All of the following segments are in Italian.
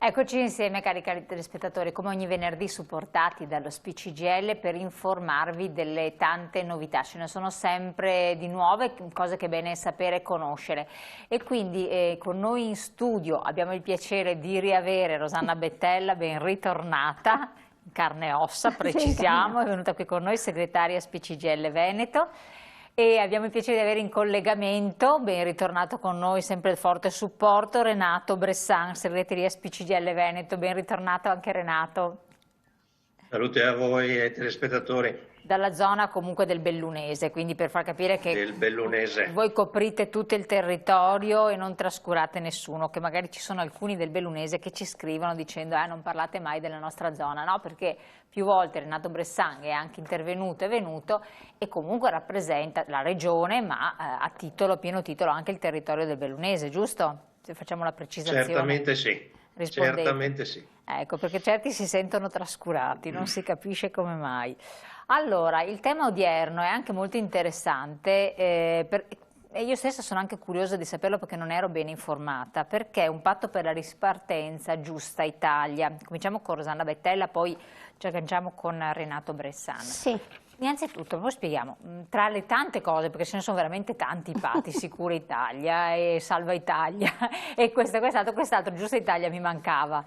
Eccoci insieme, cari telespettatori, come ogni venerdì supportati dallo SPCGL per informarvi delle tante novità. Ce ne sono sempre di nuove, cose che è bene sapere e conoscere. E quindi con noi in studio abbiamo il piacere di riavere Rosanna Bettella, ben ritornata, in carne e ossa, precisiamo, è venuta qui con noi, segretaria SPCGL Veneto. E abbiamo il piacere di avere in collegamento, ben ritornato con noi, sempre il forte supporto, Renato Bressan, segreteria SPCGL Veneto. Ben ritornato anche Renato. Salute a voi e ai telespettatori. Dalla zona comunque del Bellunese, quindi per far capire che voi coprite tutto il territorio e non trascurate nessuno, che magari ci sono alcuni del Bellunese che ci scrivono dicendo non parlate mai della nostra zona, no? Perché più volte Renato Bressan è anche intervenuto, è venuto e comunque rappresenta la regione, ma a pieno titolo anche il territorio del Bellunese, giusto? Se facciamo la precisazione. Certamente sì. Rispondete. Certamente sì. Ecco, perché certi si sentono trascurati, non si capisce come mai. Allora, il tema odierno è anche molto interessante e io stessa sono anche curiosa di saperlo perché non ero ben informata, perché è un patto per la ripartenza giusta Italia. Cominciamo con Rosanna Bettella, poi ci agganciamo con Renato Bressan. Sì. Innanzitutto, poi spieghiamo, tra le tante cose, perché ce ne sono veramente tanti patti, Sicura Italia e Salva Italia e quest'altro, Giusta Italia mi mancava.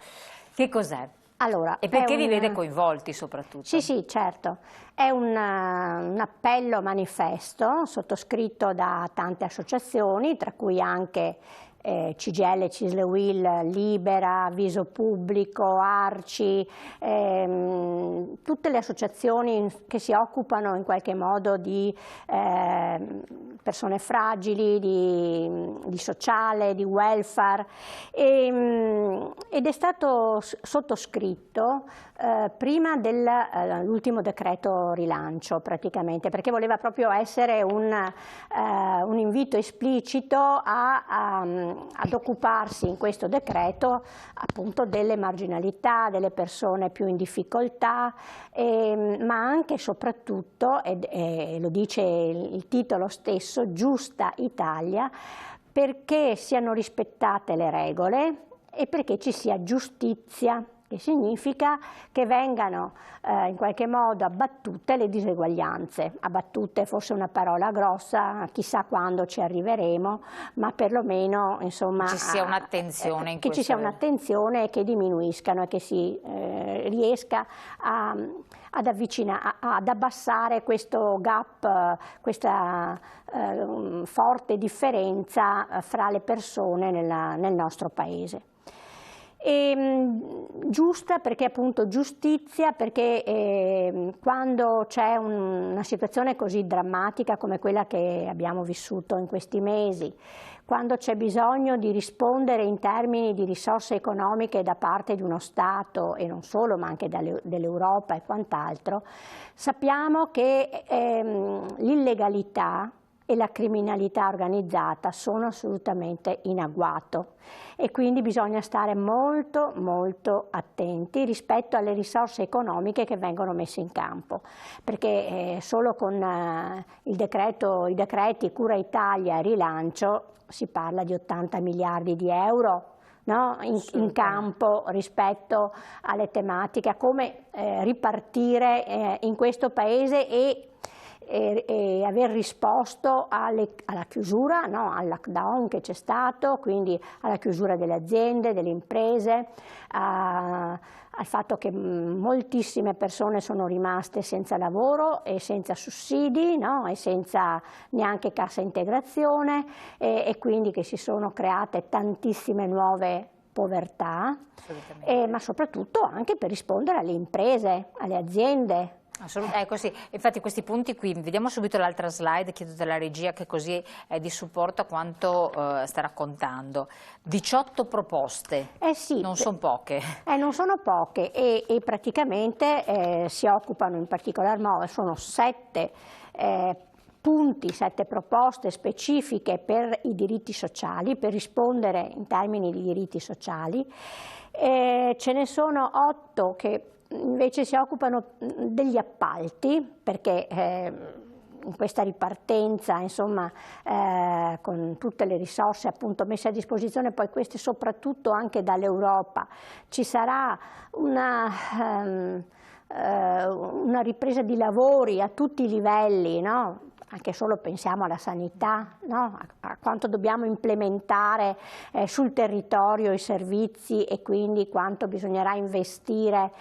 Che cos'è? Allora, e perché vi vede coinvolti soprattutto? Sì, certo. È un appello manifesto sottoscritto da tante associazioni, tra cui anche CGIL, CISL UIL, Libera, Viso Pubblico, ARCI, tutte le associazioni che si occupano in qualche modo di persone fragili, di sociale, di welfare, ed è stato sottoscritto prima dell'ultimo decreto rilancio praticamente, perché voleva proprio essere un invito esplicito ad occuparsi in questo decreto appunto delle marginalità, delle persone più in difficoltà, ma anche e soprattutto, e lo dice il titolo stesso, Giusta Italia, perché siano rispettate le regole e perché ci sia giustizia, che significa che vengano in qualche modo abbattute le diseguaglianze. Abbattute forse una parola grossa, chissà quando ci arriveremo, ma perlomeno insomma ci sia un'attenzione che ci sia un'attenzione e che diminuiscano e che si riesca ad abbassare questo gap, questa forte differenza fra le persone nel nostro paese. Giusta perché appunto giustizia, perché quando c'è una situazione così drammatica come quella che abbiamo vissuto in questi mesi, quando c'è bisogno di rispondere in termini di risorse economiche da parte di uno Stato e non solo, ma anche dell'Europa e quant'altro, sappiamo che l'illegalità e la criminalità organizzata sono assolutamente in agguato e quindi bisogna stare molto molto attenti rispetto alle risorse economiche che vengono messe in campo, perché solo con i decreti Cura Italia e rilancio si parla di 80 miliardi di euro, no? in campo rispetto alle tematiche, a come ripartire in questo Paese e aver risposto alla chiusura, no? Al lockdown che c'è stato, quindi alla chiusura delle aziende, delle imprese, al fatto che moltissime persone sono rimaste senza lavoro e senza sussidi, no? E senza neanche cassa integrazione e quindi che si sono create tantissime nuove povertà, ma soprattutto anche per rispondere alle imprese, alle aziende. Assolutamente, sì. Infatti questi punti qui, vediamo subito l'altra slide, chiedo della regia che così è di supporto a quanto sta raccontando. 18 proposte, sì, non sono poche. Non sono poche e praticamente si occupano in particolar modo, sono 7 punti, 7 proposte specifiche per i diritti sociali, per rispondere in termini di diritti sociali. Ce ne sono 8 che invece si occupano degli appalti, perché in questa ripartenza, insomma, con tutte le risorse appunto messe a disposizione, poi queste soprattutto anche dall'Europa, ci sarà una ripresa di lavori a tutti i livelli, no? Anche solo pensiamo alla sanità, no? A quanto dobbiamo implementare sul territorio i servizi e quindi quanto bisognerà investire,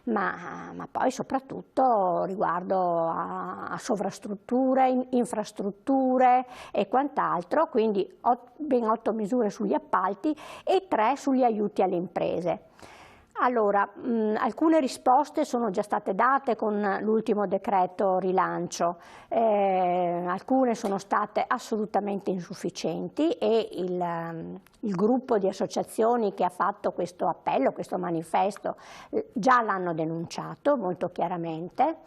ma poi soprattutto riguardo a sovrastrutture, infrastrutture e quant'altro, quindi ben 8 misure sugli appalti e 3 sugli aiuti alle imprese. Allora, alcune risposte sono già state date con l'ultimo decreto rilancio, alcune sono state assolutamente insufficienti e il gruppo di associazioni che ha fatto questo appello, questo manifesto, già l'hanno denunciato molto chiaramente.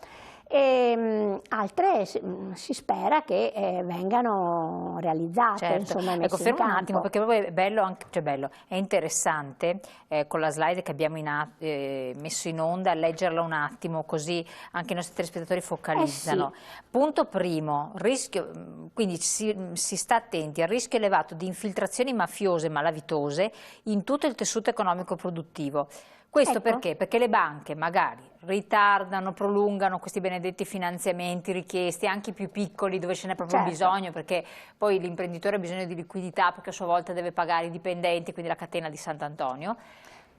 E altre si spera che vengano realizzate, certo. insomma, messe ecco, in fermo campo. un attimo, perché proprio è bello, anche, cioè bello, è interessante con la slide che abbiamo messo in onda, leggerla un attimo, così anche i nostri telespettatori focalizzano. Sì. Punto primo, rischio, quindi si sta attenti al rischio elevato di infiltrazioni mafiose e malavitose in tutto il tessuto economico produttivo. Questo ecco. perché? Perché le banche magari ritardano, prolungano questi benedetti finanziamenti richiesti, anche i più piccoli dove ce n'è proprio certo. bisogno, perché poi l'imprenditore ha bisogno di liquidità perché a sua volta deve pagare i dipendenti, quindi la catena di Sant'Antonio,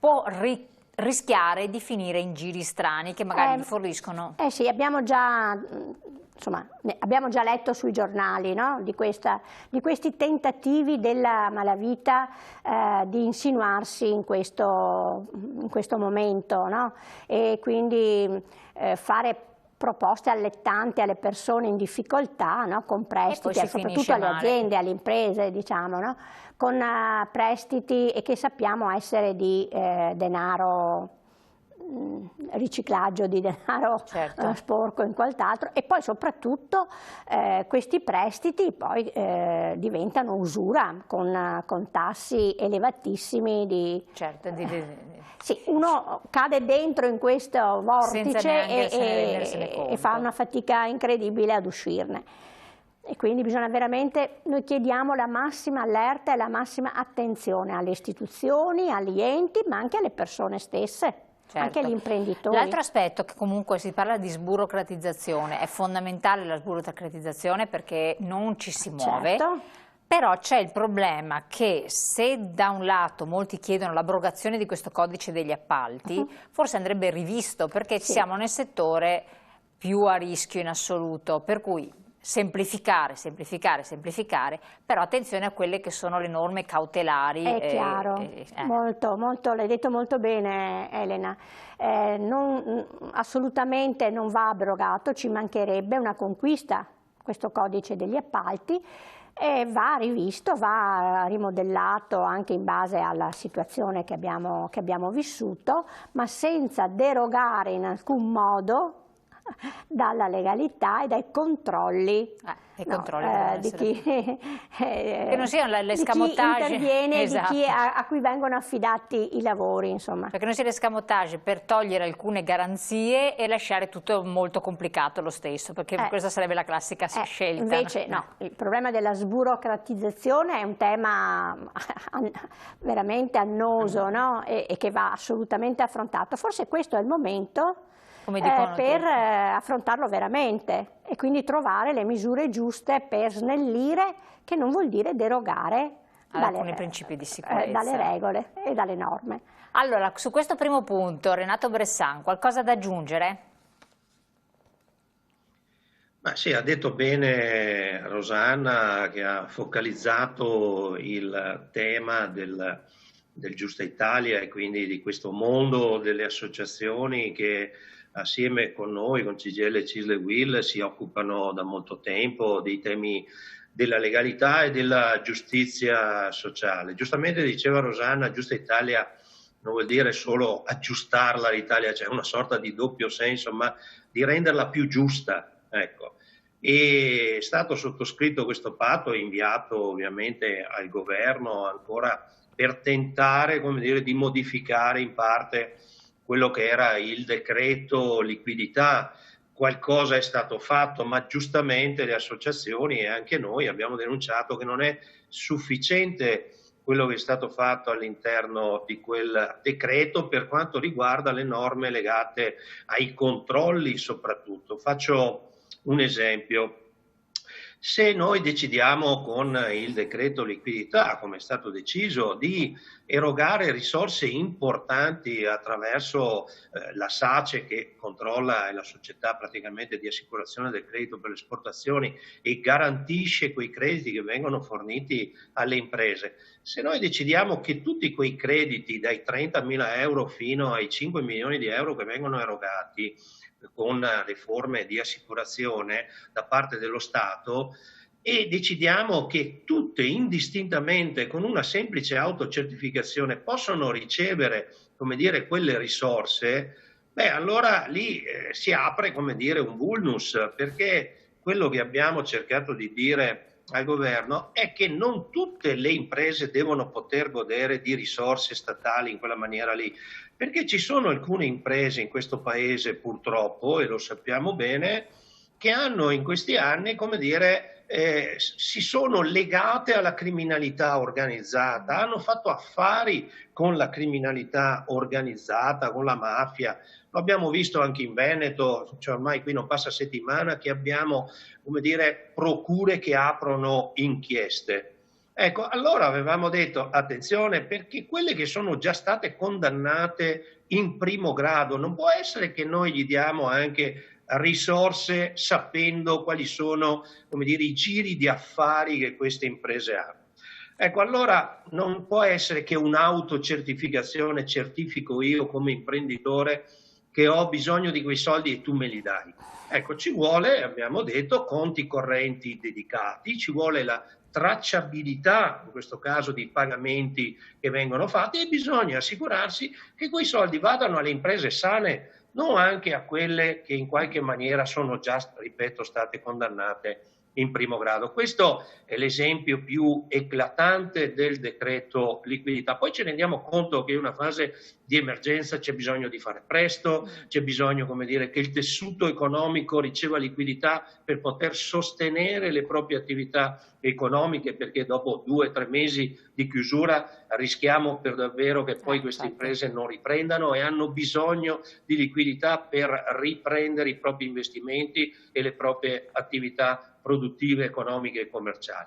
può rischiare di finire in giri strani che magari gli forniscono. Sì, abbiamo già letto sui giornali, no? di questi tentativi della malavita di insinuarsi in questo momento, no? E quindi fare proposte allettanti alle persone in difficoltà, no? Con prestiti, soprattutto alle aziende, alle imprese, diciamo, no? Con prestiti e che sappiamo essere di denaro, riciclaggio di denaro, certo, sporco in quant'altro, e poi soprattutto questi prestiti poi diventano usura con tassi elevatissimi di... Certo, sì, uno cade dentro in questo vortice e fa una fatica incredibile ad uscirne. E quindi bisogna veramente, noi chiediamo la massima allerta e la massima attenzione alle istituzioni, agli enti, ma anche alle persone stesse. Certo. Anche agli imprenditori. L'altro aspetto, che comunque si parla di sburocratizzazione, è fondamentale la sburocratizzazione perché non ci si muove, certo, però c'è il problema che se da un lato molti chiedono l'abrogazione di questo codice degli appalti, forse andrebbe rivisto perché siamo nel settore più a rischio in assoluto, per cui semplificare, semplificare, semplificare, però attenzione a quelle che sono le norme cautelari. È chiaro, molto, l'hai detto molto bene Elena, assolutamente non va abrogato, ci mancherebbe una conquista questo codice degli appalti, e va rivisto, va rimodellato anche in base alla situazione che abbiamo vissuto, ma senza derogare in alcun modo dalla legalità e dai controlli, di chi che non siano l'escamotage, chi interviene, esatto, di chi a cui vengono affidati i lavori, insomma. Perché non sia l'escamotage per togliere alcune garanzie e lasciare tutto molto complicato lo stesso, perché questa sarebbe la classica scelta. Invece no, il problema della sburocratizzazione è un tema veramente annoso, no? E che va assolutamente affrontato. Forse questo è il momento per affrontarlo veramente e quindi trovare le misure giuste per snellire, che non vuol dire derogare ad alcuni principi di sicurezza, dalle regole e dalle norme. Allora, su questo primo punto, Renato Bressan, qualcosa da aggiungere? Ma sì, ha detto bene Rosanna, che ha focalizzato il tema del Giusta Italia e quindi di questo mondo delle associazioni che assieme con noi, con CGIL, CISL e UIL, si occupano da molto tempo dei temi della legalità e della giustizia sociale. Giustamente diceva Rosanna, Giusta Italia non vuol dire solo aggiustarla all'Italia, c'è una sorta di doppio senso, ma di renderla più giusta, ecco. E è stato sottoscritto questo patto, inviato ovviamente al governo ancora per tentare, come dire, di modificare in parte quello che era il decreto liquidità, qualcosa è stato fatto, ma giustamente le associazioni e anche noi abbiamo denunciato che non è sufficiente quello che è stato fatto all'interno di quel decreto per quanto riguarda le norme legate ai controlli soprattutto. Faccio un esempio. Se noi decidiamo con il decreto liquidità, come è stato deciso, di erogare risorse importanti attraverso la SACE, che controlla, è la società praticamente di assicurazione del credito per le esportazioni e garantisce quei crediti che vengono forniti alle imprese, se noi decidiamo che tutti quei crediti dai 30.000 euro fino ai 5 milioni di euro che vengono erogati con le forme di assicurazione da parte dello Stato, e decidiamo che tutte indistintamente con una semplice autocertificazione possono ricevere, come dire, quelle risorse, beh, allora lì si apre, come dire, un vulnus, perché quello che abbiamo cercato di dire al governo è che non tutte le imprese devono poter godere di risorse statali in quella maniera lì, perché ci sono alcune imprese in questo paese purtroppo, e lo sappiamo bene, che hanno in questi anni, come dire, si sono legate alla criminalità organizzata, hanno fatto affari con la criminalità organizzata, con la mafia. Lo abbiamo visto anche in Veneto, cioè ormai qui non passa settimana che abbiamo, come dire, procure che aprono inchieste. Ecco, allora avevamo detto attenzione, perché quelle che sono già state condannate in primo grado, non può essere che noi gli diamo anche risorse sapendo quali sono, come dire, i giri di affari che queste imprese hanno. Ecco, allora non può essere che un'autocertificazione certifico io come imprenditore che ho bisogno di quei soldi e tu me li dai. Ecco, ci vuole, abbiamo detto, conti correnti dedicati, ci vuole la tracciabilità, in questo caso di pagamenti che vengono fatti, e bisogna assicurarsi che quei soldi vadano alle imprese sane, non anche a quelle che in qualche maniera sono già, ripeto, state condannate in primo grado. Questo è l'esempio più eclatante del decreto liquidità. Poi ci rendiamo conto che in una fase di emergenza c'è bisogno di fare presto, c'è bisogno, come dire, che il tessuto economico riceva liquidità per poter sostenere le proprie attività economiche, perché dopo 2 o 3 mesi di chiusura rischiamo per davvero che poi queste imprese non riprendano e hanno bisogno di liquidità per riprendere i propri investimenti e le proprie attività produttive, economiche e commerciali.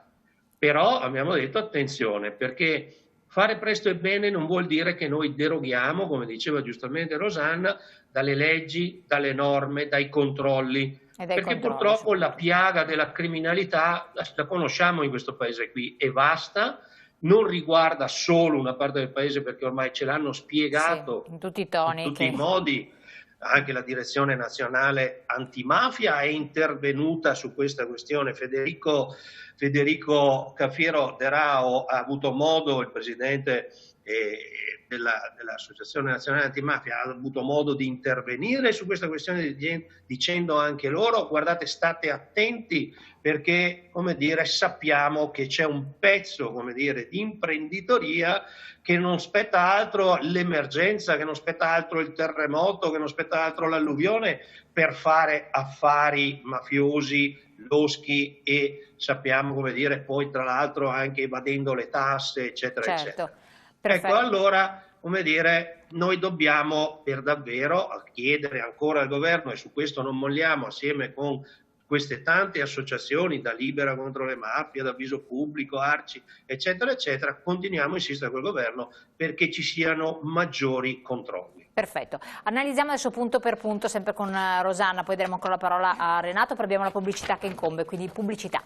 Però abbiamo detto attenzione, perché fare presto e bene non vuol dire che noi deroghiamo, come diceva giustamente Rosanna, dalle leggi, dalle norme, dai controlli, perché purtroppo la piaga della criminalità la conosciamo in questo paese qui, è vasta, non riguarda solo una parte del paese, perché ormai ce l'hanno spiegato sì, in tutti i toni, in tutti i modi. Anche la Direzione Nazionale Antimafia è intervenuta su questa questione. Federico Cafiero De Rao ha avuto modo, il presidente dell'Associazione Nazionale Antimafia, ha avuto modo di intervenire su questa questione dicendo anche loro: guardate, state attenti, perché, come dire, sappiamo che c'è un pezzo, come dire, di imprenditoria che non spetta altro l'emergenza, che non spetta altro il terremoto, che non spetta altro l'alluvione per fare affari mafiosi, loschi, e sappiamo, come dire, poi tra l'altro anche evadendo le tasse, eccetera, eccetera. Ecco, allora, come dire, noi dobbiamo per davvero chiedere ancora al governo, e su questo non molliamo, assieme con queste tante associazioni, da Libera contro le mafie, da Avviso Pubblico, Arci, eccetera, eccetera, continuiamo a insistere col governo perché ci siano maggiori controlli. Perfetto, analizziamo adesso punto per punto, sempre con Rosanna, poi daremo ancora la parola a Renato, poi abbiamo la pubblicità che incombe, quindi pubblicità.